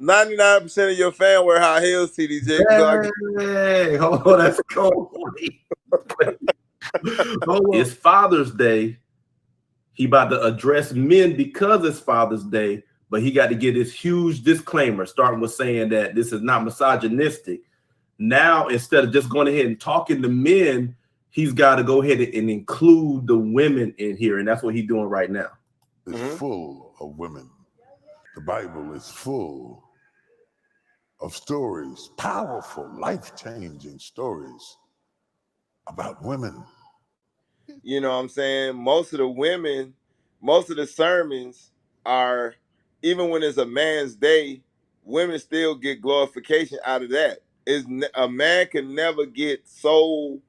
99% of your fan wear high heels, T.D.Jakes. Hey, hold on, that's cold. It's Father's Day. He about to address men because it's Father's Day, but he got to get this huge disclaimer, starting with saying that this is not misogynistic. Now, instead of just going ahead and talking to men, he's got to go ahead and include the women in here, and that's what he's doing right now. It's full of women. The Bible is full of stories, powerful, life-changing stories about women. You know what I'm saying? Most of the women, most of the sermons are, even when it's a man's day, women still get glorification out of that. A man can never get soul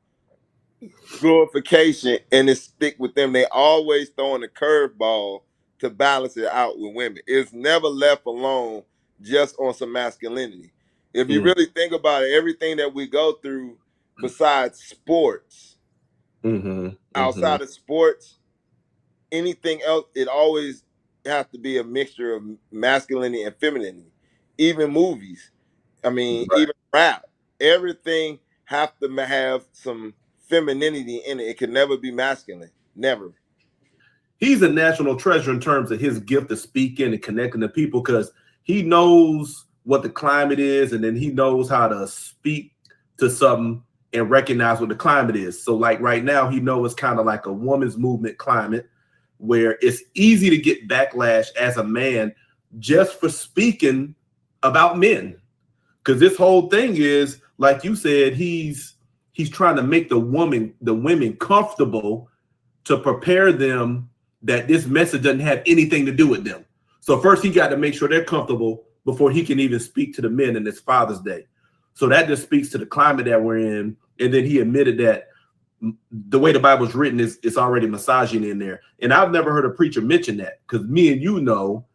glorification and it stick with them. They always throwing a curveball to balance it out with women. It's never left alone just on some masculinity. If you really think about it, everything that we go through besides sports, outside of sports, anything else, it always has to be a mixture of masculinity and femininity. Even movies, I mean, even rap, everything have to have some femininity in it. It can never be masculine. Never. He's a national treasure in terms of his gift of speaking and connecting to people, because he knows what the climate is, and then he knows how to speak to something and recognize what the climate is. So like right now, he knows it's kind of like a woman's movement climate where it's easy to get backlash as a man just for speaking about men. Because this whole thing is, like you said, he's trying to make the women comfortable to prepare them that this message doesn't have anything to do with them. So first he got to make sure they're comfortable before he can even speak to the men in this Father's Day. So that just speaks to the climate that we're in. And then he admitted that the way the Bible's written is it's already misogyny in there. And I've never heard a preacher mention that, because me and you know,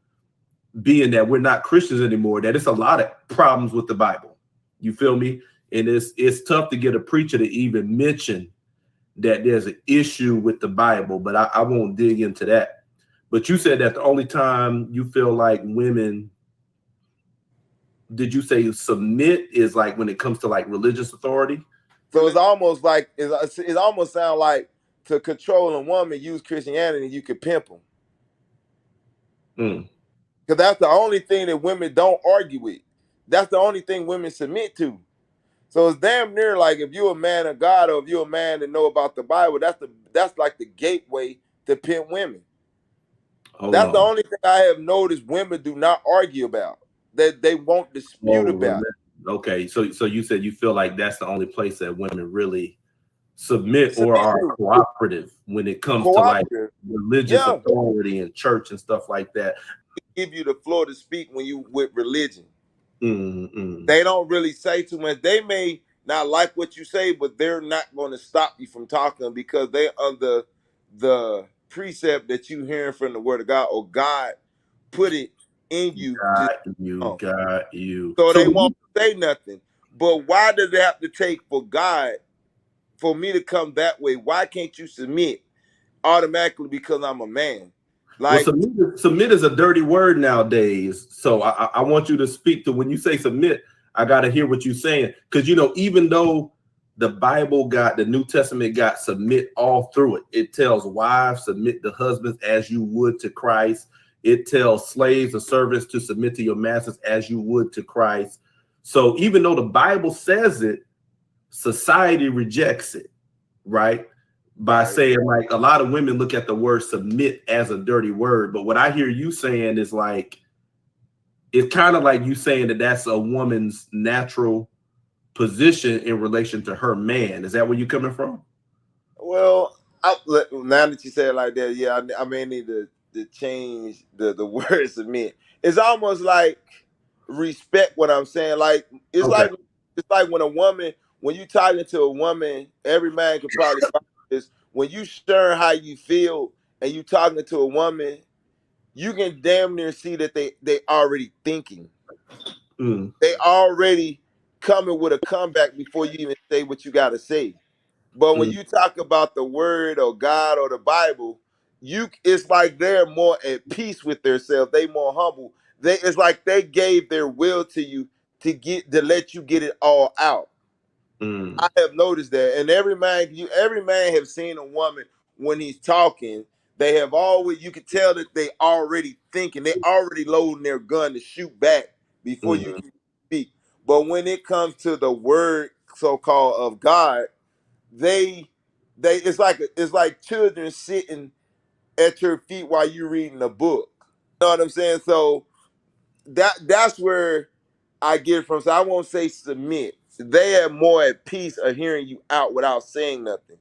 being that we're not Christians anymore, that it's a lot of problems with the Bible. You feel me? And it's tough to get a preacher to even mention that there's an issue with the Bible, but I won't dig into that. But you said that the only time you feel like women, did you say submit, is like when it comes to like religious authority? So it's almost like, it almost sounds like to control a woman, use Christianity, you could pimp them. Because that's the only thing that women don't argue with. That's the only thing women submit to. So it's damn near like if you're a man of God, or if you're a man that know about the Bible, that's like the gateway to pimp women. That's the only thing I have noticed women do not argue about, that they won't dispute about. Okay, so you said you feel like that's the only place that women really submit or are cooperative when it comes to like religious authority and church and stuff like that. Give you the floor to speak when you with religion. They don't really say too much. They may not like what you say, but they're not going to stop you from talking because they're under the precept that you hearing from the word of God, or God put it in you. Got you. So they won't say nothing. But why does it have to take for God for me to come that way? Why can't you submit automatically because I'm a man? Like, well, submit is a dirty word nowadays. So I want you to speak to, when you say submit, I got to hear what you're saying. Because, you know, even though the Bible the New Testament got submit all through it. It tells wives, submit to husbands as you would to Christ. It tells slaves or servants to submit to your masters as you would to Christ. So even though the Bible says it, society rejects it, right? By saying, like, a lot of women look at the word submit as a dirty word. But what I hear you saying is like, it's kind of like you saying that that's a woman's natural position in relation to her man. Is that where you're coming from? Well, now that you say it like that, yeah, I may need to change the word submit. It's almost like respect what I'm saying. Like it's like when a woman, when you talking to a woman, every man can probably this. When you sharing how you feel and you talking to a woman, you can damn near see that they already thinking. They already coming with a comeback before you even say what you got to say. But when you talk about the word or God or the Bible, it's like they're more at peace with themselves. They more humble. it's like they gave their will to you to let you get it all out. I have noticed that, and every man have seen a woman when he's talking. They have always, you can tell that they already thinking, they already loading their gun to shoot back before you can speak. But when it comes to the word so called of God, they it's like children sitting at your feet while you're reading a book. You know what I'm saying? So that's where I get it from. So I won't say submit. They are more at peace of hearing you out without saying nothing.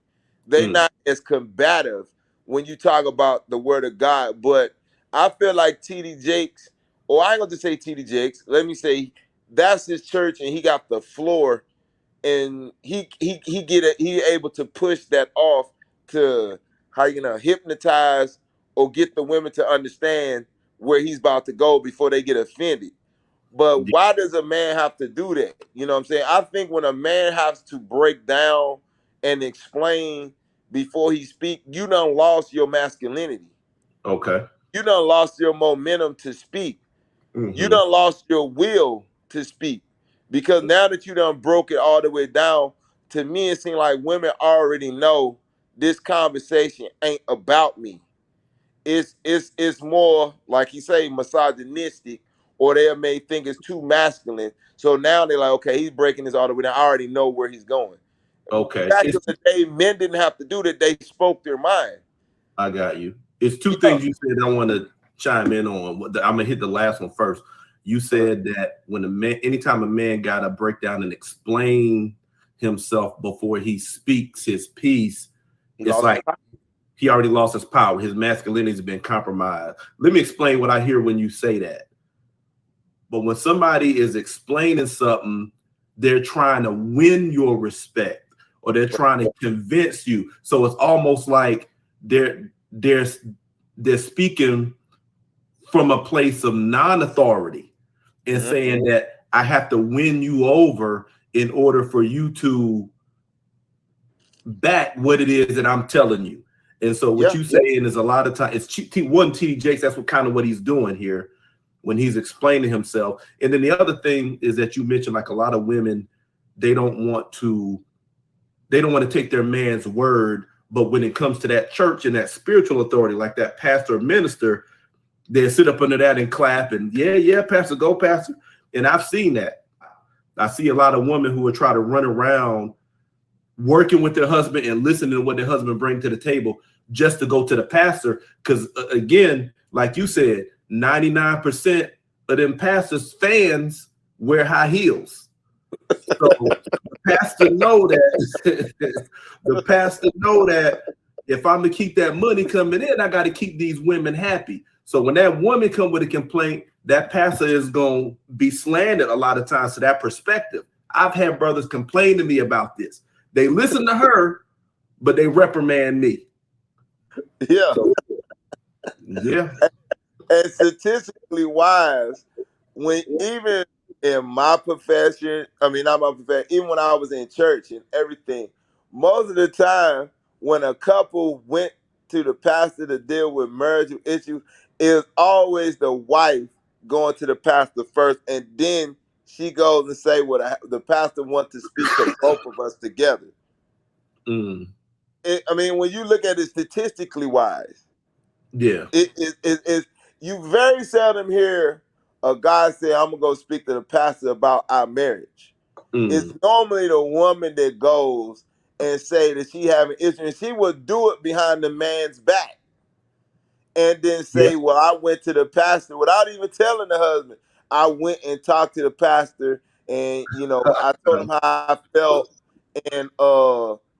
They not as combative when you talk about the word of God. But I feel like T.D. Jakes, or I ain't gonna just say T.D. Jakes. Let me say that's his church, and he got the floor, and he able to push that off to how you gonna hypnotize or get the women to understand where he's about to go before they get offended. But why does a man have to do that? You know what I'm saying? I think when a man has to break down and explain before he speak, you done lost your masculinity. Okay. You done lost your momentum to speak. You done lost your will to speak. Because now that you done broke it all the way down, to me it seems like women already know this conversation ain't about me. It's more like you say misogynistic, or they may think it's too masculine. So now they're like, okay, he's breaking this all the way down. I already know where he's going. Okay. Back in the day, men didn't have to do that. They spoke their mind. I got you. It's two Yeah. things you said I want to chime in on. I'm gonna hit the last one first. You said that when a man, anytime a man got to break down and explain himself before he speaks his piece, it's like he already lost his power. His masculinity has been compromised. Let me explain what I hear when you say that. But when somebody is explaining something, they're trying to win your respect, or they're trying to convince you. So it's almost like they're speaking from a place of non-authority and saying that I have to win you over in order for you to back what it is that I'm telling you. And so what you saying is a lot of time it's T.D. Jakes. That's what he's doing here when he's explaining himself. And then the other thing is that you mentioned, like, a lot of women, they don't want to take their man's word. But when it comes to that church and that spiritual authority, like that pastor or minister, they sit up under that and clap and yeah, pastor, go pastor. And I've seen that. I see a lot of women who would try to run around working with their husband and listening to what their husband bring to the table just to go to the pastor. Because again, like you said, 99% of them pastors' fans wear high heels. So the pastor know that the pastor know that if I'm to keep that money coming in, I got to keep these women happy. So when that woman come with a complaint, that pastor is going to be slandered a lot of times to that perspective. I've had brothers complain to me about this. They listen to her, but they reprimand me. Yeah. So, yeah. And statistically wise, when even in my profession, I mean not my profession, even when I was in church and everything, most of the time when a couple went to the pastor to deal with marriage issues, it was always the wife going to the pastor first, and then she goes and say what the pastor wants to speak to both of us together. I mean, when you look at it statistically wise, yeah, it you very seldom hear a guy say, "I'm gonna go speak to the pastor about our marriage." It's normally the woman that goes and say that she having issues, and she would do it behind the man's back, and then say, "Well, I went to the pastor," without even telling the husband. I went and talked to the pastor, and I told him how I felt, and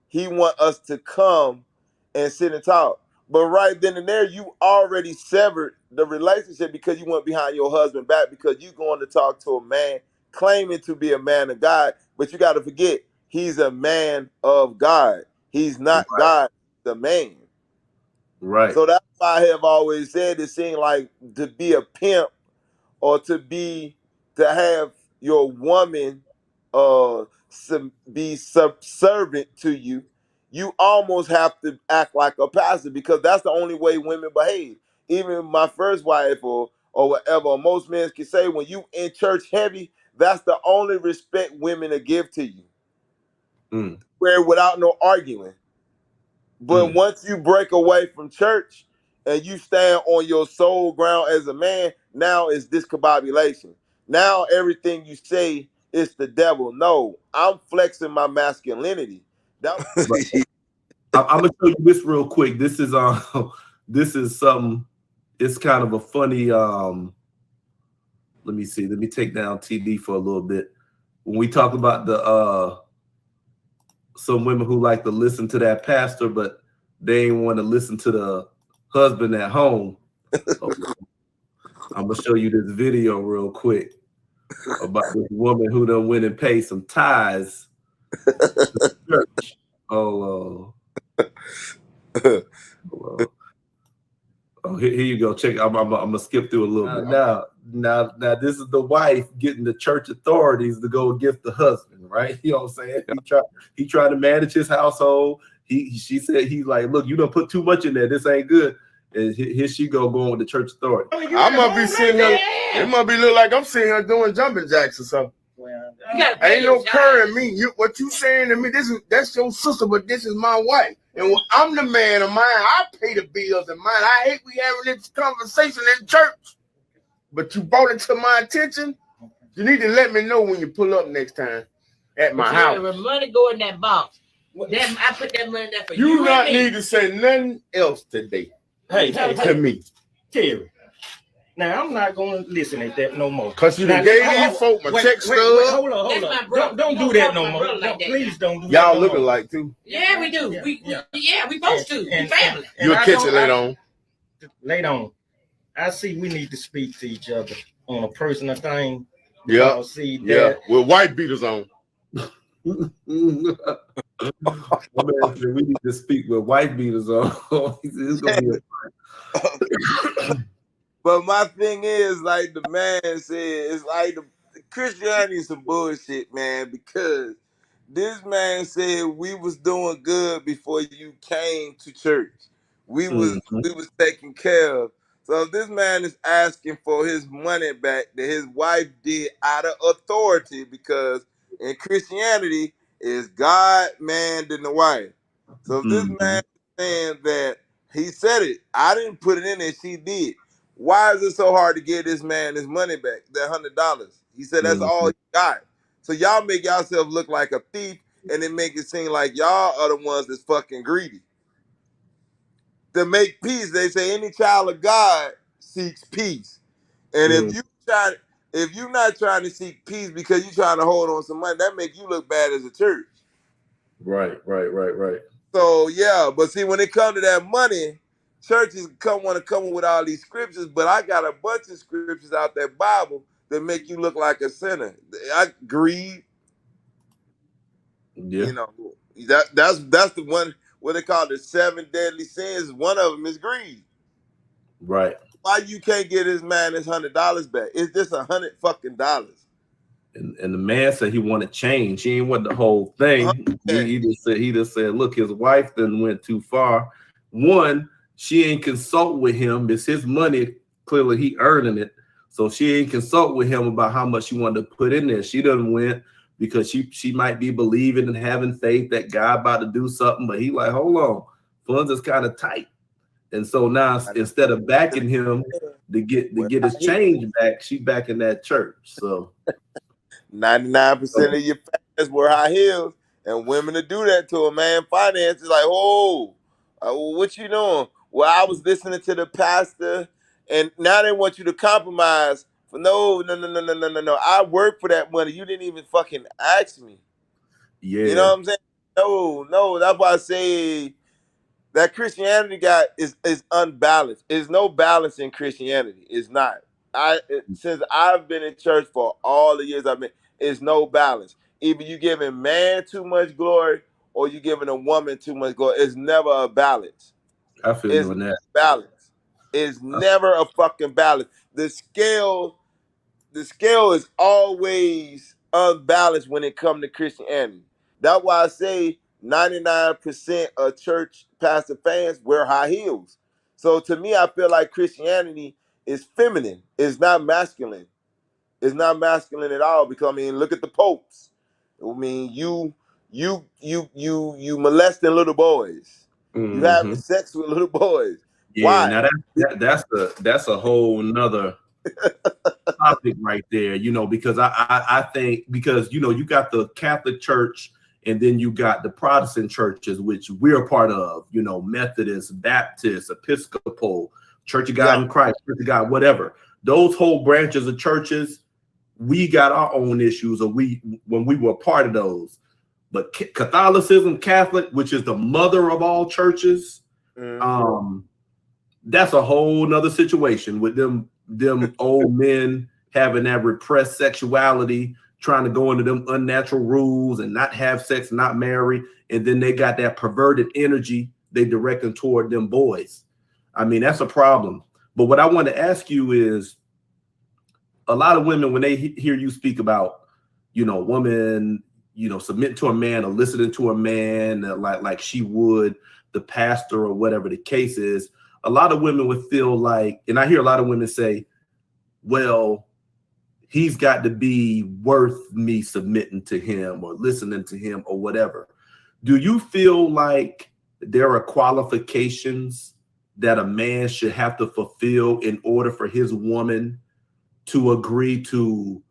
he want us to come and sit and talk. But right then and there, you already severed the relationship because you went behind your husband back, because you going to talk to a man claiming to be a man of God, but you got to forget he's a man of God. He's not God, the man. Right. So that's why I have always said it seemed like to be a pimp, or to have your woman be subservient to you, you almost have to act like a pastor, because that's the only way women behave. Even my first wife, or or whatever. Or most men can say when you in church heavy, that's the only respect women will give to you. Where without no arguing. But once you break away from church and you stand on your soul ground as a man, now it's discombobulation. Now everything you say is the devil. No, I'm flexing my masculinity. That I'm gonna show you this real quick. This is this is something. It's kind of a funny. Let me see. Let me take down TD for a little bit. When we talk about the some women who like to listen to that pastor, but they ain't want to listen to the husband at home. So I'm gonna show you this video real quick about this woman who done went and paid some tithes to the church. Oh, here you go. Check. I'm gonna skip through a little bit. Now, this is the wife getting the church authorities to go against the husband, right? You know what I'm saying? He tried to manage his household. She said he's like, look, you don't put too much in there. This ain't good. And here she going with the church authority. I must be sitting here. It must be look like I'm sitting here doing jumping jacks or something. Well, ain't no curring me. What you saying to me? That's your sister, but this is my wife. And when I'm the man of mine, I pay the bills of mine. I hate we having this conversation in church. But you brought it to my attention. You need to let me know when you pull up next time at my house. When money go in that box, I put that money there for you. You not need to say nothing else today. Hey, to me. Terry. Now I'm not gonna listen at that no more. Cause you done gave these folk my check stub. Hold on. Don't do that no more. Please don't do that. Y'all looking like too. Yeah, we do. We supposed to. We family. You'll catch it later on. Later on. I see we need to speak to each other on a personal thing. Yeah. See that. With white beaters on. We need to speak with white beaters on. It's gonna be But my thing is, like the man said, it's like the Christianity is some bullshit, man, because this man said we was doing good before you came to church. We was taken care of. So if this man is asking for his money back that his wife did out of authority, because in Christianity is God, man, then the wife. So if this man is saying that he said it, I didn't put it in there, she did. Why is it so hard to get this man his money back, that $100? He said that's all he got. So y'all make yourself look like a thief, and then make it seem like y'all are the ones that's fucking greedy. To make peace, they say any child of God seeks peace. And if you're not trying to seek peace because you're trying to hold on some money, that make you look bad as a church. Right. So yeah, but see, when it comes to that money, churches want to come with all these scriptures, but I got a bunch of scriptures out that Bible that make you look like a sinner. I greed. Yeah. You know, that's the one, what they call the 7 deadly sins. One of them is greed. Right. Why you can't get this man his $100 back? It's just $100 fucking dollars. And the man said he wanted change. He ain't want the whole thing. He just said, look, his wife done went too far. One, she ain't consult with him. It's his money. Clearly he earning it. So she ain't consult with him about how much she wanted to put in there. She done went because she might be believing and having faith that God about to do something. But he like, hold on, funds is kind of tight. And so now instead of backing him to get his change back, she back in that church. So 99% of your fans wear high heels, and women to do that to a man. Finance is like, oh, what you doing? Well, I was listening to the pastor, and now they want you to compromise. No. I work for that money. You didn't even fucking ask me. Yeah, you know what I'm saying? No. That's why I say that Christianity is unbalanced. There's no balance in Christianity. It's not. Since I've been in church for all the years I've been, it's no balance. Either you giving man too much glory or you giving a woman too much glory. It's never a balance. I feel you on that. Balance. It's never a fucking balance. The scale is always unbalanced when it comes to Christianity. That's why I say 99% of church pastor fans wear high heels. So to me, I feel like Christianity is feminine. It's not masculine. It's not masculine at all. Because I mean, look at the popes. I mean, you molesting little boys. You having sex with little boys. Yeah, Why? now that's a whole nother topic right there, you know, because I think, because you know, you got the Catholic Church and then you got the Protestant churches, which we're a part of, you know, Methodist, Baptist, Episcopal, Church of God in Christ, Church of God, whatever. Those whole branches of churches, we got our own issues, or when we were a part of those. But Catholicism, Catholic, which is the mother of all churches, that's a whole nother situation with them old men having that repressed sexuality, trying to go into them unnatural rules and not have sex, not marry, and then they got that perverted energy they directing toward them boys. I mean, that's a problem. But what I want to ask you is, a lot of women, when they hear you speak about, you know, woman, you know, submitting to a man or listening to a man like she would the pastor or whatever the case is, a lot of women would feel like, and I hear a lot of women say, well, he's got to be worth me submitting to him or listening to him or whatever. Do you feel like there are qualifications that a man should have to fulfill in order for his woman to agree to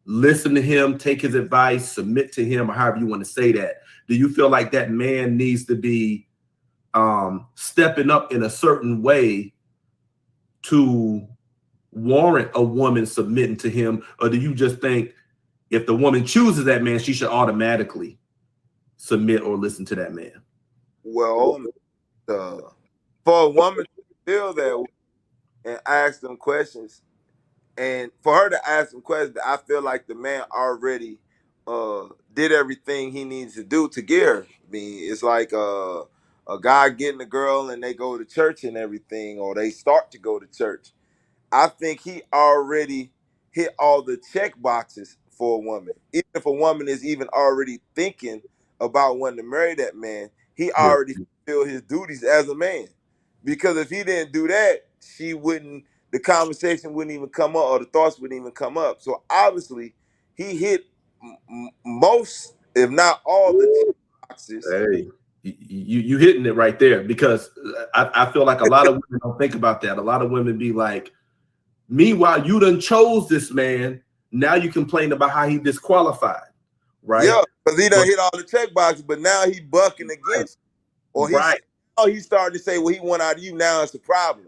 listen to him, take his advice, submit to him, or however you want to say that? Do you feel like that man needs to be stepping up in a certain way to warrant a woman submitting to him? Or do you just think if the woman chooses that man, she should automatically submit or listen to that man? Well, for a woman to feel that way and ask them questions, and for her to ask them questions, I feel like the man already did everything he needs to do to get her. I mean, it's like a guy getting a girl and they go to church and everything, or they start to go to church. I think he already hit all the check boxes for a woman. Even if a woman is even already thinking about wanting to marry that man, he already fulfilled his duties as a man. Because if he didn't do that, the conversation wouldn't even come up, or the thoughts wouldn't even come up. So obviously, he hit most, if not all, the check boxes. Hey, you hitting it right there, because I feel like a lot of women don't think about that. A lot of women be like, meanwhile, you done chose this man. Now you complain about how he disqualified, right? Yeah, because he done hit all the check boxes, but now he bucking against, or he's starting to say, well, he want out of you. Now it's a problem.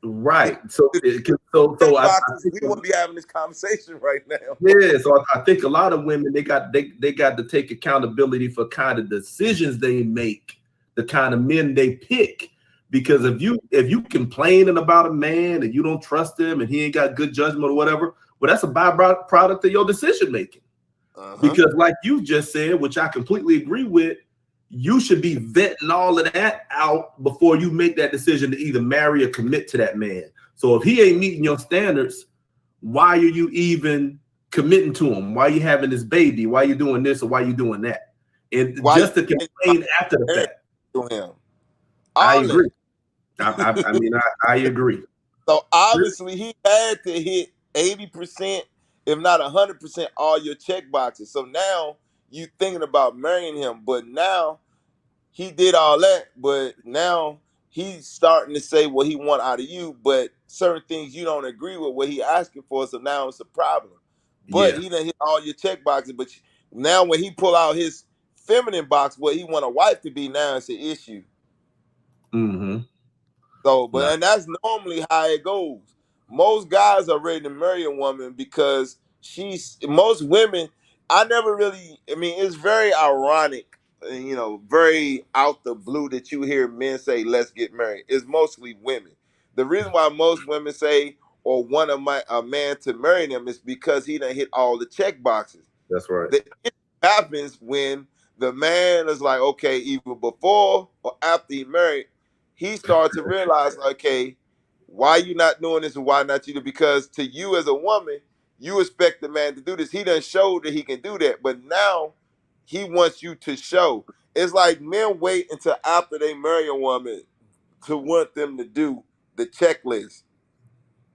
Right. So I think we wouldn't be having this conversation right now. Yeah. So I think a lot of women, they got to take accountability for kind of decisions they make, the kind of men they pick. Because if you complaining about a man and you don't trust him and he ain't got good judgment or whatever, well, that's a byproduct of your decision making. Because like you just said, which I completely agree with, you should be vetting all of that out before you make that decision to either marry or commit to that man. So if he ain't meeting your standards, why are you even committing to him? Why are you having this baby? Why are you doing this or why are you doing that? And just to complain after the fact. To him. I agree. I mean, I agree. So obviously he had to hit 80%, if not 100%, all your check boxes. So now you thinking about marrying him, but now he did all that, but now he's starting to say what he want out of you, but certain things you don't agree with what he asking for, so now it's a problem. But he done hit all your check boxes, but now when he pull out his feminine box, what he want a wife to be, now it's an issue. So, and that's normally how it goes. Most guys are ready to marry a woman because most women, I mean, it's very ironic, you know, very out the blue that you hear men say, let's get married. It's mostly women. The reason why most women say, or want a man to marry them, is because he done hit all the check boxes. That's right. It happens when the man is like, okay, either before or after he married, he started to realize, okay, why you not doing this and why not you do? Because to you as a woman, you expect the man to do this. He done showed that he can do that, but now he wants you to show. It's like men wait until after they marry a woman to want them to do the checklist.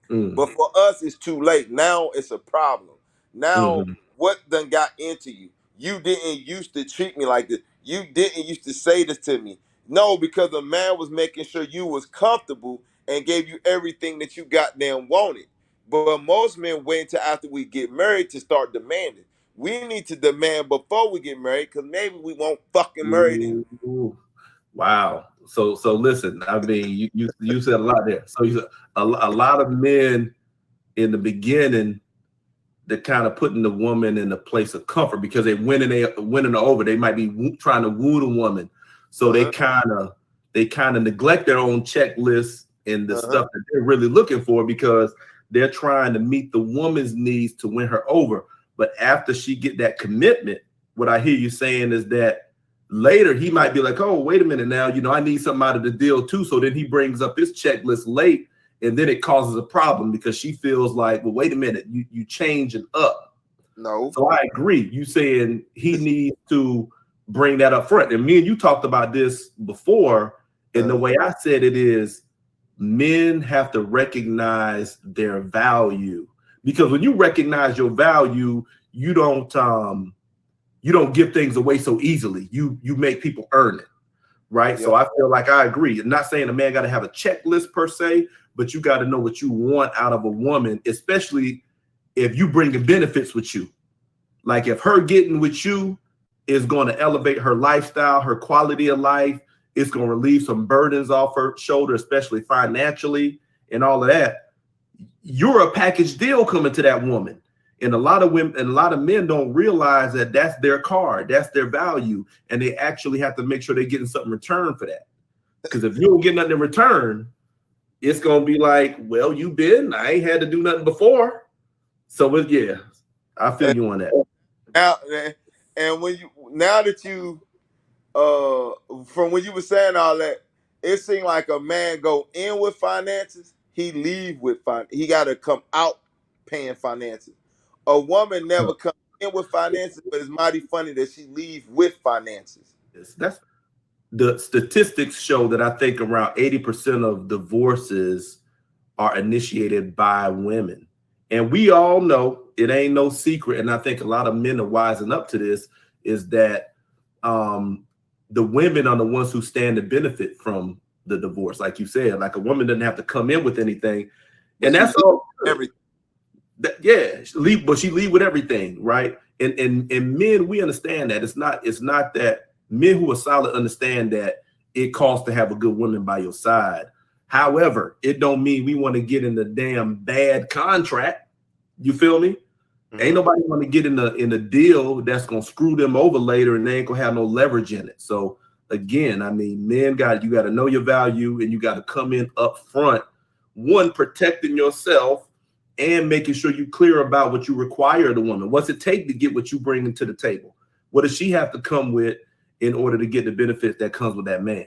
But for us, it's too late. Now it's a problem. Now, what done got into you? You didn't used to treat me like this. You didn't used to say this to me. No, because a man was making sure you was comfortable and gave you everything that you goddamn wanted. But most men wait until after we get married to start demanding. We need to demand before we get married, because maybe we won't fucking marry them. Wow. So listen, I mean, you said a lot there. So you said a lot of men in the beginning, they're kind of putting the woman in a place of comfort because they winning her over. They might be trying to woo the woman, so they kind of neglect their own checklist and the stuff that they're really looking for because they're trying to meet the woman's needs to win her over. But after she get that commitment, what I hear you saying is that later he might be like, oh, wait a minute now, I need something out of the deal too. So then he brings up his checklist late, and then it causes a problem because she feels like, well, wait a minute, you changing up. No. So I agree. You saying he needs to bring that up front. And me and you talked about this before, and the way I said it is men have to recognize their value. Because when you recognize your value, you don't give things away so easily. You make people earn it, right? Yep. So I feel like I agree. I'm not saying a man got to have a checklist per se, but you got to know what you want out of a woman, especially if you bring the benefits with you. Like if her getting with you is going to elevate her lifestyle, her quality of life, it's going to relieve some burdens off her shoulder, especially financially and all of that. You're a package deal coming to that woman. And a lot of women and a lot of men don't realize that that's their card, that's their value. And they actually have to make sure they're getting something in return for that. Because if you don't get nothing in return, it's going to be like, well, I ain't had to do nothing before. So yeah, I feel you on that. Now, and now that you, from when you were saying all that, it seemed like a man go in with finances, he leave with he got to come out paying finances. A woman never comes in with finances, but it's mighty funny that she leave with finances. That's the statistics show that I think around 80% of divorces are initiated by women. And we all know it ain't no secret. And I think a lot of men are wising up to this is that the women are the ones who stand to benefit from the divorce. Like you said, like a woman doesn't have to come in with anything. And that's all. Everything. But she leave with everything, right? And men, we understand that it's not that men who are solid understand that it costs to have a good woman by your side. However, it don't mean we want to get in the damn bad contract. You feel me? Ain't nobody want to get in a deal that's gonna screw them over later, and they ain't gonna have no leverage in it. So again, I mean, men you got to know your value, and you got to come in up front, one, protecting yourself and making sure you're clear about what you require of the woman. What's it take to get what you bring to the table? What does she have to come with in order to get the benefits that comes with that man?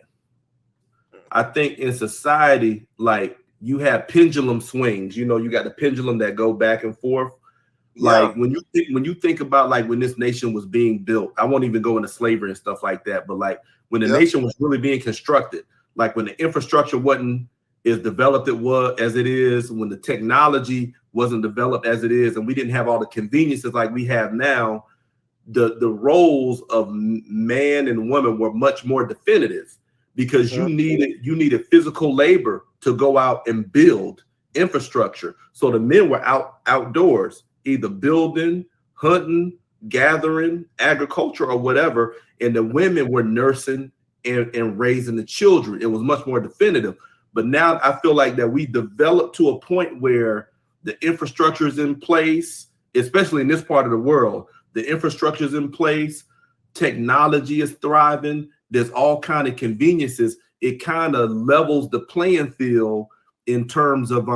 I think in society, like you have pendulum swings, you got the pendulum that go back and forth. Like when you think about like when this nation was being built, I won't even go into slavery and stuff like that, but like when the nation was really being constructed, like when the infrastructure wasn't as developed as it is, when the technology wasn't developed as it is, and we didn't have all the conveniences like we have now, the roles of man and woman were much more definitive because you needed physical labor to go out and build infrastructure. So the men were outdoors, either building, hunting, gathering, agriculture, or whatever, and the women were nursing and raising the children. It was much more definitive. But now I feel like that we developed to a point where the infrastructure is in place, especially in this part of the world. The infrastructure is in place, technology is thriving, there's all kind of conveniences. It kind of levels the playing field in terms of,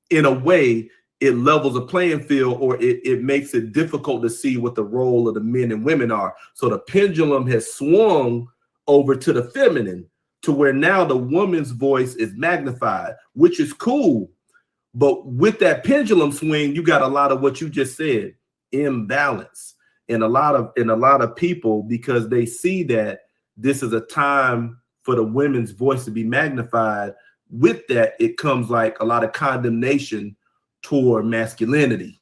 in a way, it levels the playing field, or it makes it difficult to see what the role of the men and women are. So the pendulum has swung over to the feminine, to where now the woman's voice is magnified, which is cool. But with that pendulum swing, you got a lot of what you just said, imbalance. And a lot of people, because they see that this is a time for the women's voice to be magnified, with that, it comes like a lot of condemnation toward masculinity.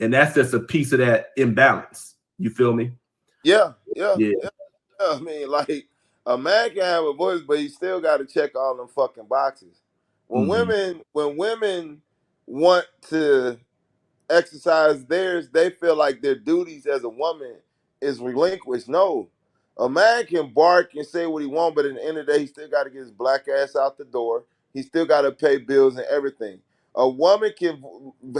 And that's just a piece of that imbalance. You feel me? Yeah. I mean, like, a man can have a voice, but he still got to check all them fucking boxes. When women want to exercise theirs, they feel like their duties as a woman is relinquished. No, a man can bark and say what he wants, but at the end of the day, he still got to get his black ass out the door. He still got to pay bills and everything. A woman can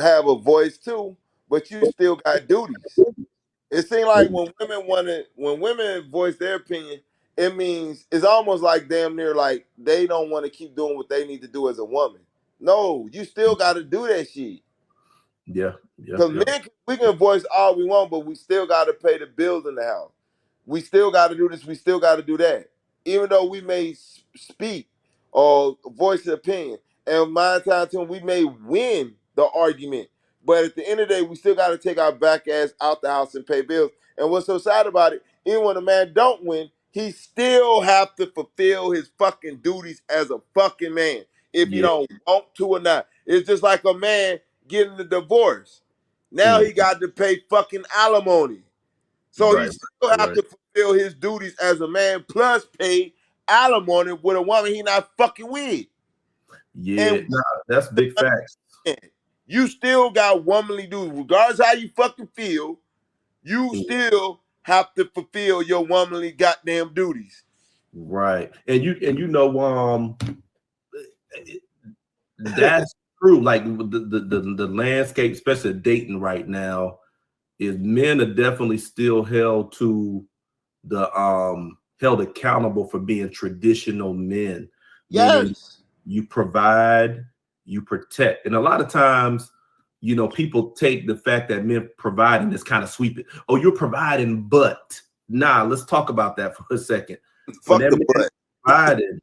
have a voice too, but you still got duties. It seems like when women voice their opinion, it means it's almost like damn near like they don't want to keep doing what they need to do as a woman. No, you still got to do that shit. Yeah. Because men, we can voice all we want, but we still got to pay the bills in the house. We still got to do this. We still got to do that. Even though we may speak or voice an opinion, and my time to we may win the argument, but at the end of the day, we still got to take our back ass out the house and pay bills. And what's so sad about it, even when a man don't win, he still have to fulfill his fucking duties as a fucking man, if he don't want to or not. It's just like a man getting a divorce. Now he got to pay fucking alimony. So he still have to fulfill his duties as a man, plus pay alimony with a woman he not fucking with. Yeah, that's big facts. You still got womanly duties. Regardless how you fucking feel, you still have to fulfill your womanly goddamn duties. Right. And you know, that's true. Like the landscape, especially dating right now, is men are definitely still held accountable for being traditional men. Meaning you provide, you protect. And a lot of times, you know, people take the fact that men providing is kind of sweeping. Oh, you're providing, but nah, let's talk about that for a second. Fuck the butt. Provided,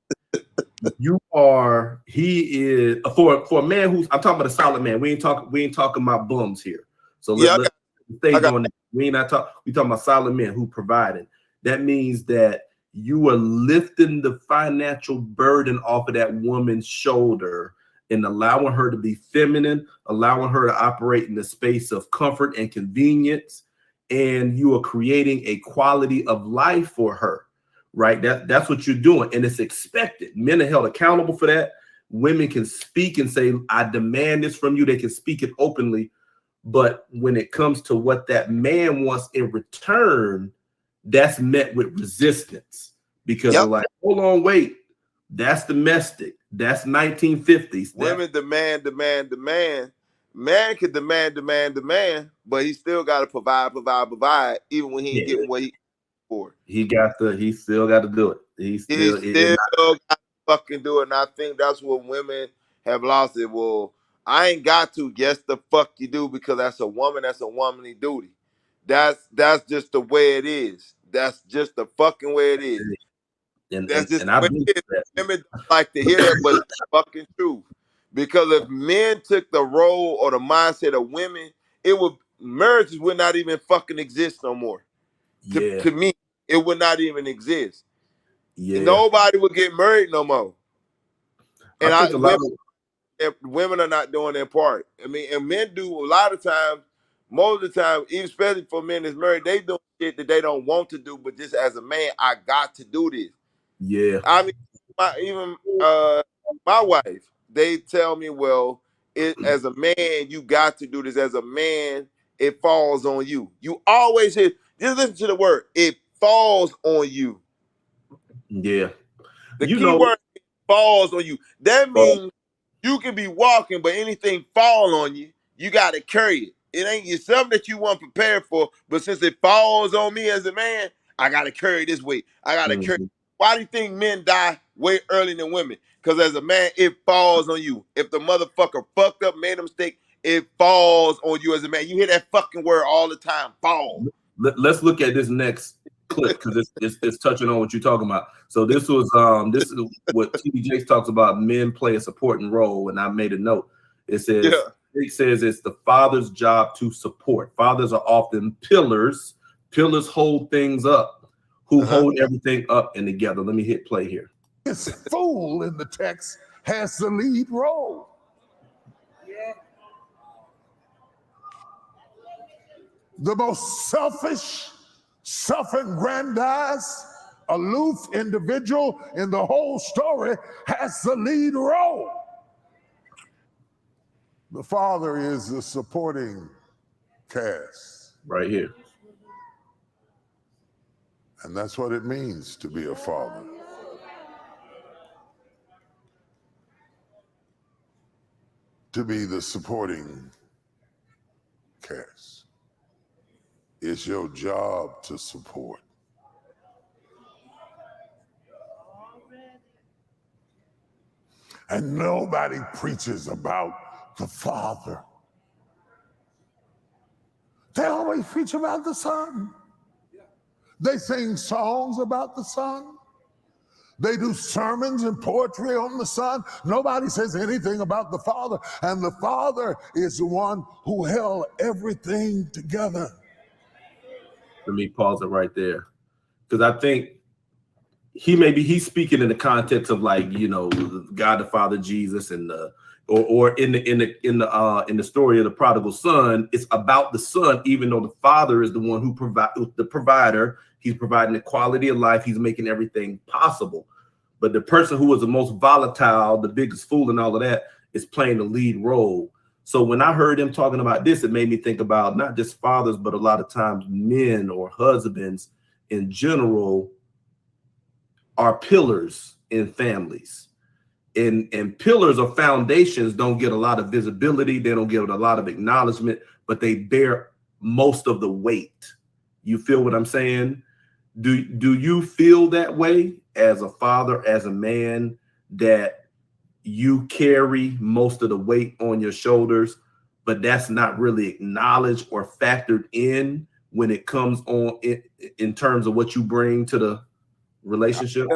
he is for a man who's, I'm talking about a solid man. We ain't talking about bums here. So let's stay on that. We talking about solid men who provided. That means that you are lifting the financial burden off of that woman's shoulder and allowing her to be feminine, allowing her to operate in the space of comfort and convenience. And you are creating a quality of life for her, right? That's what you're doing. And it's expected. Men are held accountable for that. Women can speak and say, I demand this from you. They can speak it openly. But when it comes to what that man wants in return, that's met with resistance because they're like, hold on, wait, that's domestic. That's 1950s. Women demand. Man can demand, but he still got to provide, even when he ain't getting what he for. He still got to do it. He still got to fucking do it. And I think that's what women have lost it. Well, I ain't got to. Yes, the fuck you do, because that's a woman. That's a womanly duty. That's just the way it is. That's just the fucking way it is. That's just the way it is. Women don't like to hear that, but it's fucking truth. Because if men took the role or the mindset of women, marriages would not even fucking exist no more. To me, it would not even exist. Nobody would get married no more. And women are not doing their part. I mean, and men do a lot of times, most of the time, even especially for men that's married, they do shit that they don't want to do, but just as a man, I got to do this. Yeah. I mean, my wife, they tell me, well, as a man, you got to do this. As a man, it falls on you. You always hear, just listen to the word, it falls on you. Yeah. The key word falls on you. That means you can be walking, but anything fall on you, you got to carry it. It ain't something that you weren't prepared for, but since it falls on me as a man, I got to carry this weight. I got to carry. Why do you think men die way earlier than women? Because as a man, it falls on you. If the motherfucker fucked up, made a mistake, it falls on you as a man. You hear that fucking word all the time, fall. Let's look at this next clip because it's touching on what you're talking about. So this is what T.D.Jakes talks about. Men play a supporting role, and I made a note. It says it says it's the father's job to support. Fathers are often pillars. Pillars hold things up. Who hold everything up and together. Let me hit play here. This fool in the text has the lead role. Yeah. The most selfish, self-aggrandized, aloof individual in the whole story has the lead role. The father is the supporting cast. Right here. And that's what it means to be a father. To be the supporting cast. It's your job to support. And nobody preaches about the Father. They always preach about the Son. They sing songs about the Son. They do sermons and poetry on the Son. Nobody says anything about the Father. And the Father is the one who held everything together. Let me pause it right there. Because I think he's speaking in the context of, like, you know, God the Father, Jesus, and or in the story of the prodigal son, it's about the son, even though the father is the one who the provider. He's providing the quality of life. He's making everything possible. But the person who is the most volatile, the biggest fool, and all of that is playing the lead role. So when I heard him talking about this, it made me think about not just fathers, but a lot of times men or husbands in general are pillars in families. And pillars or foundations don't get a lot of visibility. They don't get a lot of acknowledgement, but they bear most of the weight. You feel what I'm saying? Do you feel that way as a father, as a man, that you carry most of the weight on your shoulders, but that's not really acknowledged or factored in when it comes on in terms of what you bring to the relationship?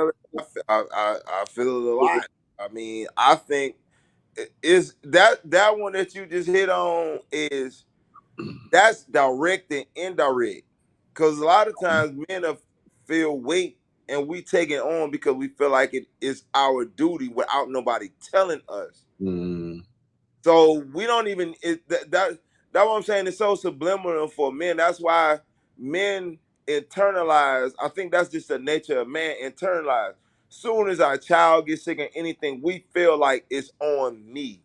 I feel it a lot. I mean, I think is that one that you just hit on is that's direct and indirect. Because a lot of times men feel weight and we take it on because we feel like it is our duty without nobody telling us. Mm. So we don't even that what I'm saying is so subliminal for men. That's why men internalize. I think that's just the nature of man, internalize. Soon as our child gets sick or anything, we feel like it's on me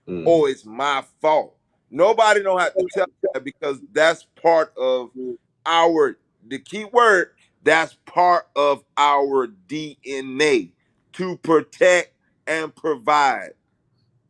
or it's my fault. Nobody don't have to tell that because that's part of the key word, that's part of our DNA to protect and provide.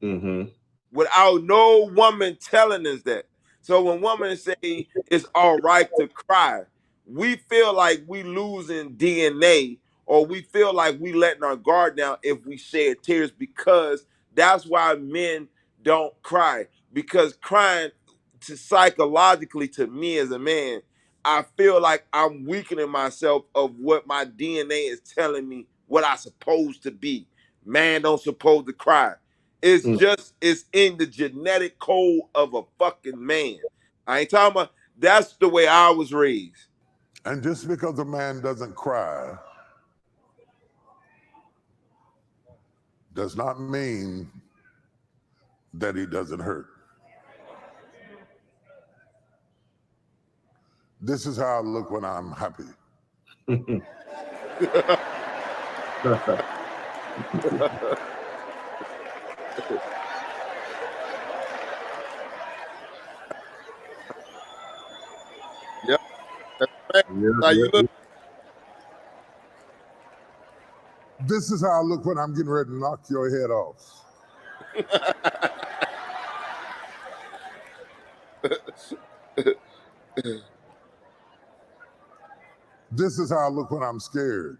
Mm-hmm. Without no woman telling us that. So when women say it's all right to cry, we feel like we losing DNA, or we feel like we letting our guard down if we shed tears, because that's why men don't cry. Because crying psychologically, to me as a man, I feel like I'm weakening myself of what my DNA is telling me what I supposed to be. Man don't supposed to cry. It's in the genetic code of a fucking man. I ain't talking about, that's the way I was raised. And just because a man doesn't cry does not mean that he doesn't hurt. This is how I look when I'm happy. Yep. That's right. Now you look. This is how I look when I'm getting ready to knock your head off. This is how I look when I'm scared.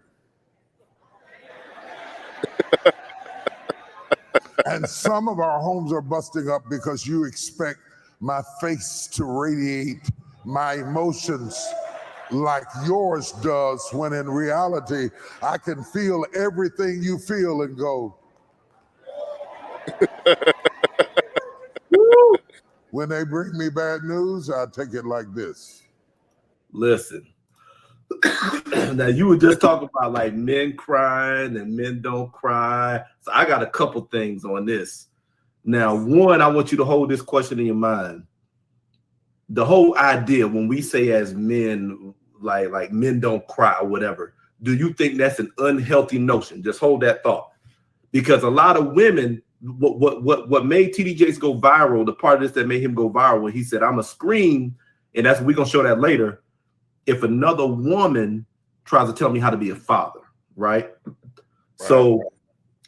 And some of our homes are busting up because you expect my face to radiate my emotions like yours does, when in reality, I can feel everything you feel and go. When they bring me bad news, I take it like this. Listen, Now you were just talking about like men crying and men don't cry. So I got a couple things on this. Now, one, I want you to hold this question in your mind. The whole idea when we say as men, like men don't cry or whatever, do you think that's an unhealthy notion? Just hold that thought. Because a lot of women, what made T.D.Jakes go viral, the part of this that made him go viral when he said, I'm a scream, and that's we're gonna show that later, if another woman tries to tell me how to be a father, right? So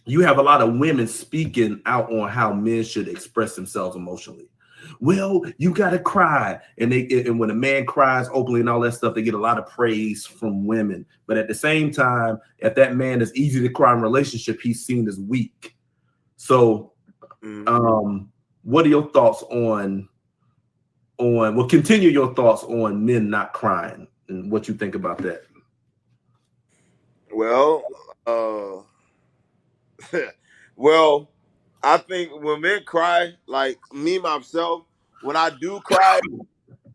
you have a lot of women speaking out on how men should express themselves emotionally. Well, you gotta cry, and when a man cries openly and all that stuff, they get a lot of praise from women. But at the same time, if that man is easy to cry in a relationship, he's seen as weak. So, what are your thoughts on? Well, continue your thoughts on men not crying and what you think about that. Well, well, I think when men cry, like me myself, when I do cry,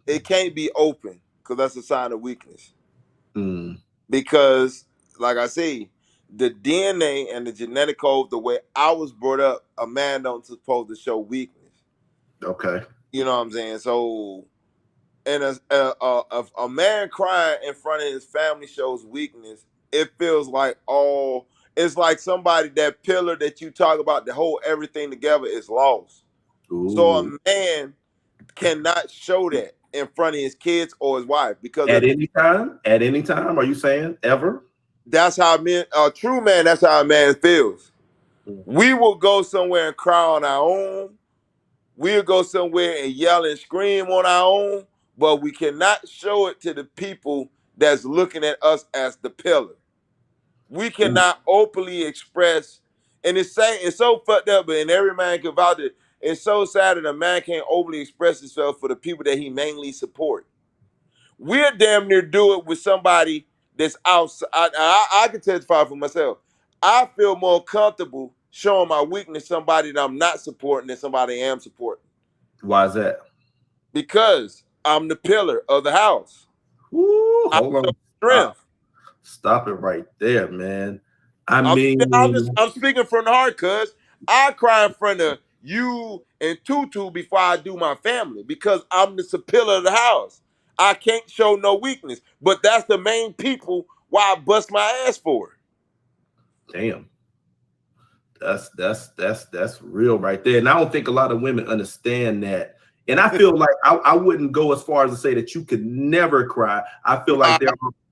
it can't be open because that's a sign of weakness. Because, like I say, the DNA and the genetic code, the way I was brought up, a man don't supposed to show weakness. Okay. You know what I'm saying? So, and a man crying in front of his family shows weakness. It feels like it's like somebody, that pillar that you talk about to hold everything together is lost. Ooh. So a man cannot show that in front of his kids or his wife because at any time, are you saying ever? That's how men, a true man, that's how a man feels. We will go somewhere and cry on our own. We'll go somewhere and yell and scream on our own, but we cannot show it to the people that's looking at us as the pillar. We cannot openly express, and it's so fucked up, and every man can vouch it. It's so sad that a man can't openly express himself for the people that he mainly support. We're damn near do it with somebody that's outside. I can testify for myself. I feel more comfortable showing my weakness to somebody that I'm not supporting than somebody I am supporting. Why is that? Because I'm the pillar of the house. Ooh, hold on. Strength. Stop it right there, man. I'm speaking from the heart, cuz I cry in front of you and Tutu before I do my family because I'm the pillar of the house. I can't show no weakness, but that's the main people why I bust my ass for. Damn. That's real right there. And I don't think a lot of women understand that. And I feel like I wouldn't go as far as to say that you could never cry. I feel like that's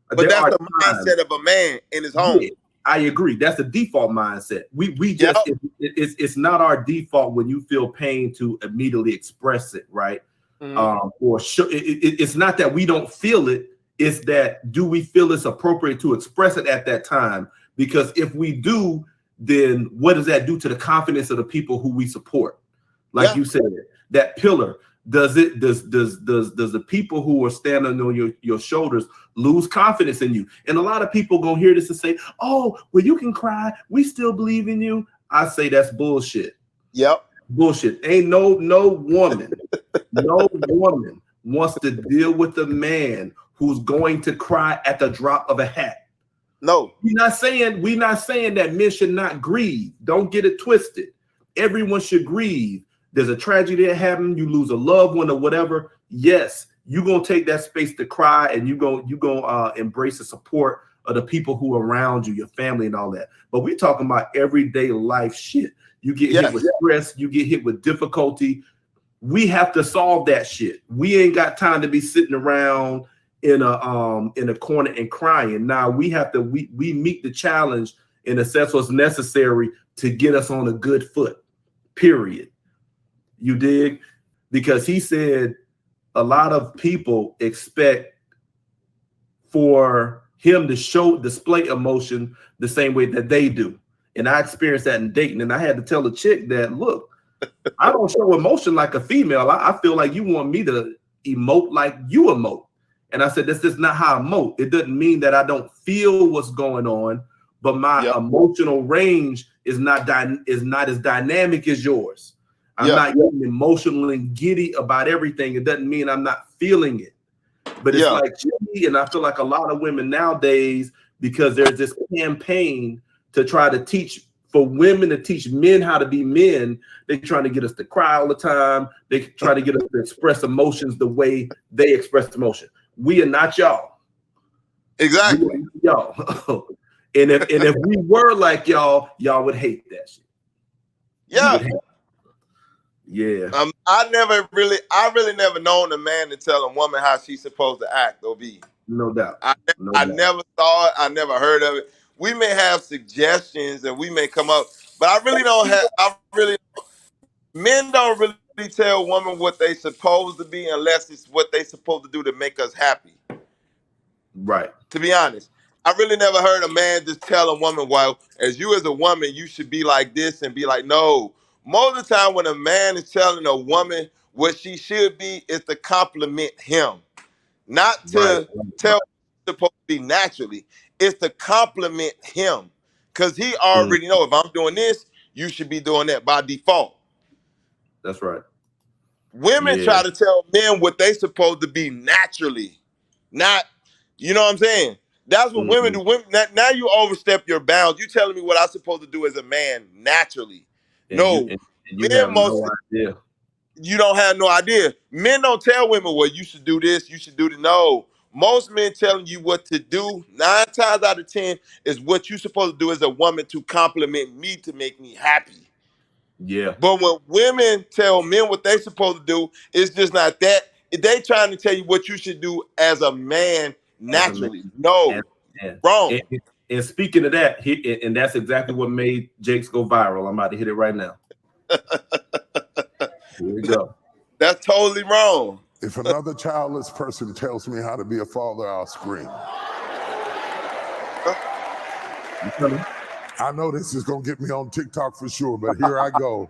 the mindset of a man in his home. Yeah, I agree. That's the default mindset. We just it's not our default when you feel pain to immediately express it, right? Or it's not that we don't feel it. It's that, do we feel it's appropriate to express it at that time? Because if we do, then what does that do to the confidence of the people who we support? Like you said, that pillar. Does the people who are standing on your shoulders lose confidence in you? And a lot of people gonna hear this and say, oh, well, you can cry, we still believe in you. I say that's bullshit. Yep. Bullshit. Ain't no woman wants to deal with a man who's going to cry at the drop of a hat. No. We're not saying that men should not grieve. Don't get it twisted. Everyone should grieve. There's a tragedy that happened, you lose a loved one or whatever. Yes, you're gonna take that space to cry, and you're gonna embrace the support of the people who are around you, your family and all that. But we're talking about everyday life shit. You get hit with stress, you get hit with difficulty. We have to solve that shit. We ain't got time to be sitting around in a corner and crying. Now we have to we meet the challenge and assess what's necessary to get us on a good foot. Period. You dig? Because he said a lot of people expect for him to display emotion the same way that they do. And I experienced that in dating. And I had to tell the chick that, look, I don't show emotion like a female. I feel like you want me to emote like you emote. And I said, that's just not how I emote. It doesn't mean that I don't feel what's going on, but my emotional range is not as dynamic as yours. I'm not getting emotional and giddy about everything. It doesn't mean I'm not feeling it. But it's like Jimmy, and I feel like a lot of women nowadays, because there's this campaign to try to teach for women to teach men how to be men. They're trying to get us to cry all the time. They try to get us to express emotions the way they express emotion. We are not y'all. Exactly. Y'all. and if we were like y'all would hate that shit. Yeah. Yeah. I really never known a man to tell a woman how she's supposed to act or be. No doubt. I never saw it. I never heard of it. We may have suggestions and we may come up, but I really don't have. Men don't really tell women what they supposed to be unless it's what they supposed to do to make us happy. Right. To be honest, I really never heard a man just tell a woman, well, as a woman, you should be like this and be like, no. Most of the time when a man is telling a woman what she should be, is to compliment him. Not to tell her supposed to be naturally. It's to compliment him. Because he already know if I'm doing this, you should be doing that by default. That's right. Women try to tell men what they supposed to be naturally. Not, you know what I'm saying? That's what women do. Women, now you overstep your bounds. You telling me what I'm supposed to do as a man naturally. And no, you have no idea. You don't have no idea. Men don't tell women, well, you should do this, you should do that. No. Most men telling you what to do, 9 times out of 10, is what you're supposed to do as a woman to compliment me, to make me happy. Yeah. But when women tell men what they supposed to do, it's just not that. They trying to tell you what you should do as a man naturally. No. Wrong. And speaking of that, and that's exactly what made Jakes go viral. I'm about to hit it right now. Here we go. That's totally wrong. If another childless person tells me how to be a father, I'll scream. I know this is going to get me on TikTok for sure, but here I go.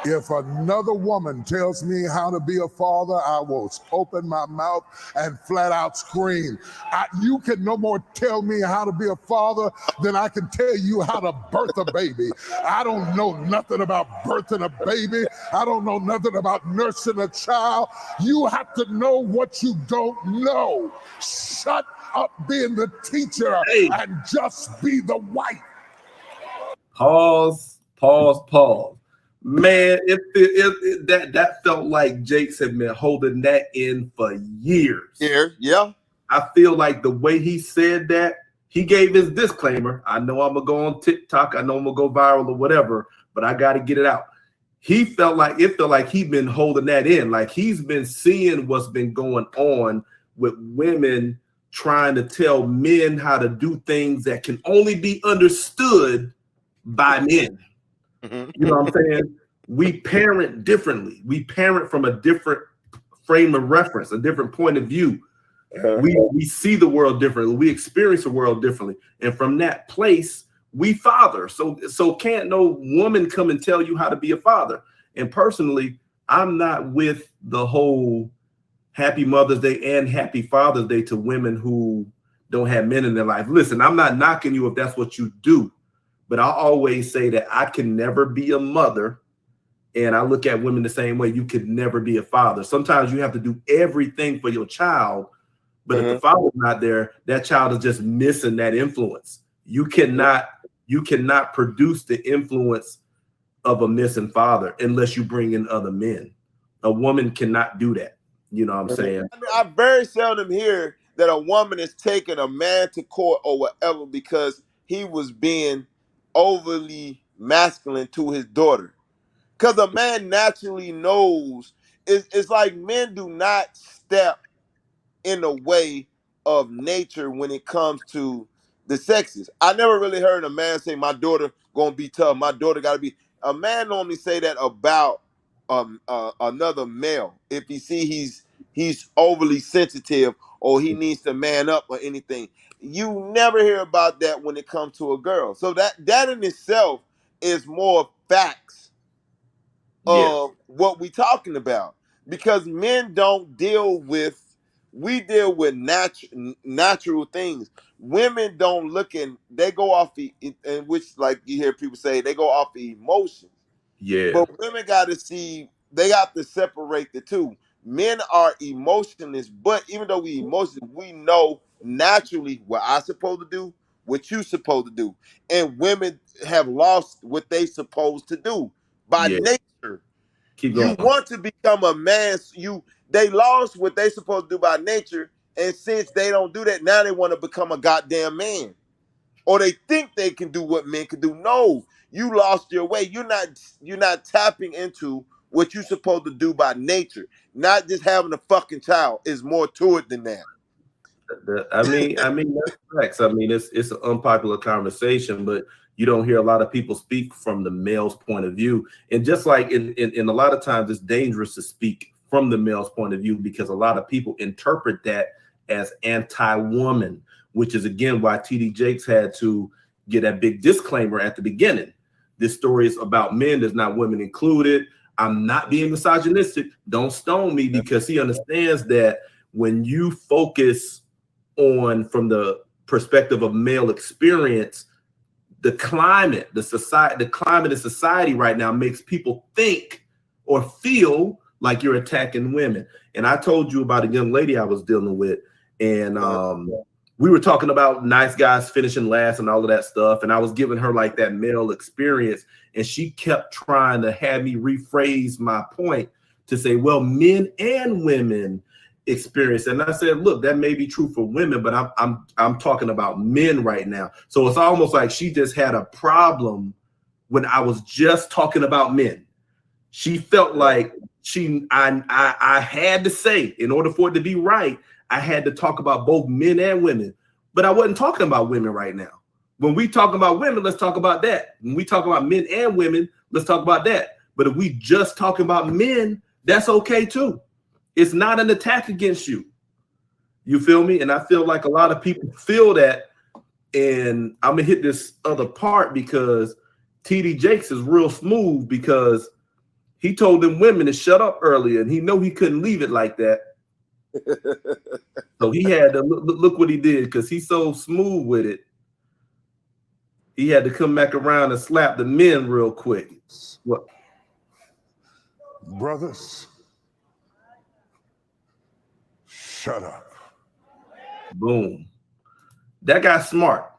If another woman tells me how to be a father, I will open my mouth and flat out scream. You can no more tell me how to be a father than I can tell you how to birth a baby. I don't know nothing about birthing a baby. I don't know nothing about nursing a child. You have to know what you don't know. Shut up being the teacher and just be the wife. Pause. Man, that felt like Jakes had been holding that in for years. Yeah. I feel like the way he said that, he gave his disclaimer. I know I'm gonna go on TikTok. I know I'm gonna go viral or whatever, but I got to get it out. It felt like he'd been holding that in. Like he's been seeing what's been going on with women trying to tell men how to do things that can only be understood by men. You know what I'm saying? We parent differently. We parent from a different frame of reference, a different point of view. We see the world differently. We experience the world differently. And from that place, we father. So can't no woman come and tell you how to be a father. And personally, I'm not with the whole Happy Mother's Day and Happy Father's Day to women who don't have men in their life. Listen, I'm not knocking you if that's what you do. But I always say that I can never be a mother, and I look at women the same way. You could never be a father. Sometimes you have to do everything for your child, but if the father's not there, that child is just missing that influence. You cannot produce the influence of a missing father unless you bring in other men. A woman cannot do that. You know what I'm saying? I very seldom hear that a woman is taking a man to court or whatever because he was being overly masculine to his daughter. Because a man naturally knows, it's like men do not step in the way of nature when it comes to the sexes. I never really heard a man say, my daughter gonna be tough, my daughter gotta be. A man normally say that about another male. If he see he's overly sensitive or he needs to man up or anything. You never hear about that when it comes to a girl. So that in itself is more facts of what we talking about. Because men don't deal with, we deal with natural things. Women don't look in, they go off in which, like you hear people say, they go off the emotions. Yeah. But women got to see, they have to separate the two. men are emotionless, but even though we emotional, we know naturally what I'm supposed to do, what you supposed to do. And women have lost what they supposed to do by Yeah. nature. Keep You going. want to become a man. They lost what they supposed to do by nature. And since they don't do that, now they want to become a goddamn man. Or they think they can do what men can do. No, you lost your way. You're not tapping into what you're supposed to do by nature. Not just having a fucking child. Is more to it than that. I mean that's facts. I mean it's an unpopular conversation, but you don't hear a lot of people speak from the male's point of view. And just like in a lot of times it's dangerous to speak from the male's point of view because a lot of people interpret that as anti-woman, which is again why T.D. Jakes had to get that big disclaimer at the beginning. This story is about men, there's not women included. I'm not being misogynistic. Don't stone me, because he understands that when you focus on from the perspective of male experience, the climate in society right now makes people think or feel like you're attacking women. And I told you about a young lady I was dealing with, and we were talking about nice guys finishing last and all of that stuff, and I was giving her like that male experience, and she kept trying to have me rephrase my point to say, well, men and women experience. And I said, look, that may be true for women, but I'm talking about men right now. So it's almost like she just had a problem when I was just talking about men. She felt like I had to say, in order for it to be right, I had to talk about both men and women. But I wasn't talking about women right now. When we talk about women, let's talk about that. When we talk about men and women, let's talk about that. But if we just talking about men, that's okay too. It's not an attack against you. You feel me? And I feel like a lot of people feel that. And I'm gonna hit this other part because T.D.Jakes is real smooth, because he told them women to shut up earlier, and he know he couldn't leave it like that. So he had to look what he did, because he's so smooth with it. He had to come back around and slap the men real quick. What? Brothers, shut up. Boom. That guy's smart.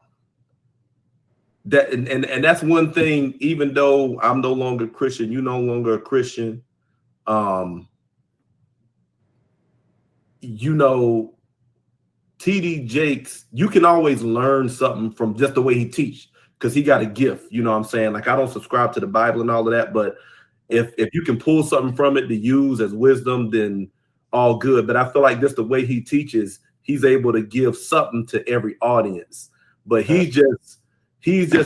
That and that's one thing. Even though I'm no longer Christian, you no longer a Christian. You know, T.D. Jakes, you can always learn something from just the way he teach, because he got a gift. You know what I'm saying? Like, I don't subscribe to the Bible and all of that, but if you can pull something from it to use as wisdom, then all good. But I feel like just the way he teaches, he's able to give something to every audience. But he's just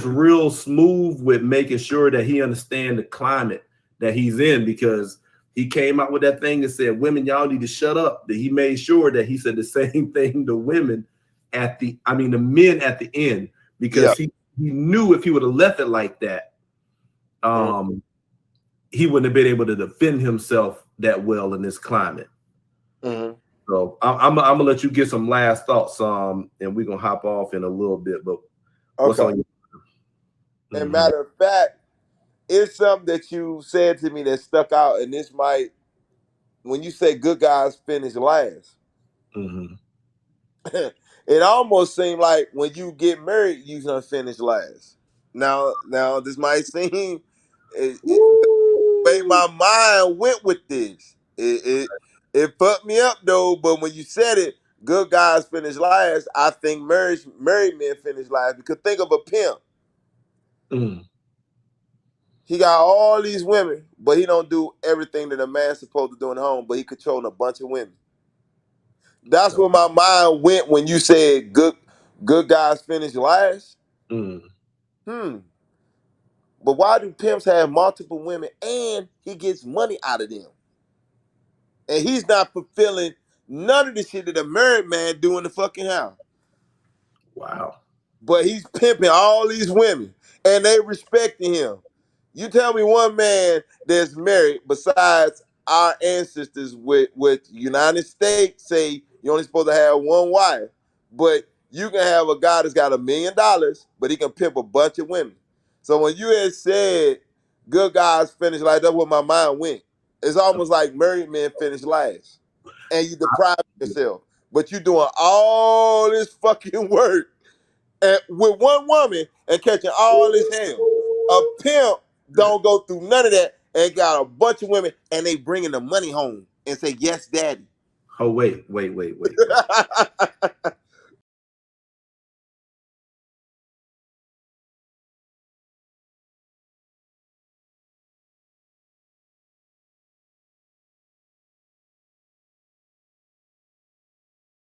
real smooth with making sure that he understands the climate that he's in, because he came out with that thing that said, women, y'all need to shut up. That he made sure that he said the same thing to women the men at the end, because he knew if he would have left it like that, he wouldn't have been able to defend himself that well in this climate. Mm-hmm. So I'm gonna let you get some last thoughts, and we're gonna hop off in a little bit. But what's on your And matter of fact, it's something that you said to me that stuck out, and this might, when you say good guys finish last, it almost seemed like when you get married, you're gonna finish last. Now, this might seem the way my mind went with this. It fucked me up though. But when you said it, good guys finish last, I think married men finish last. Because think of a pimp. He got all these women, but he don't do everything that a man's supposed to do in the home. But he controlling a bunch of women. That's where my mind went when you said good guys finish last. But why do pimps have multiple women and he gets money out of them? And he's not fulfilling none of the shit that a married man do in the fucking house. Wow. But he's pimping all these women and they respecting him. You tell me one man that's married besides our ancestors with United States say you're only supposed to have one wife, but you can have a guy that's got $1 million, but he can pimp a bunch of women. So when you had said good guys finish like, that's where my mind went. It's almost like married men finish last, and you deprive yourself. But you're doing all this fucking work and with one woman and catching all this hell. A pimp don't go through none of that and got a bunch of women and they bringing the money home and say, yes, daddy. Oh, wait.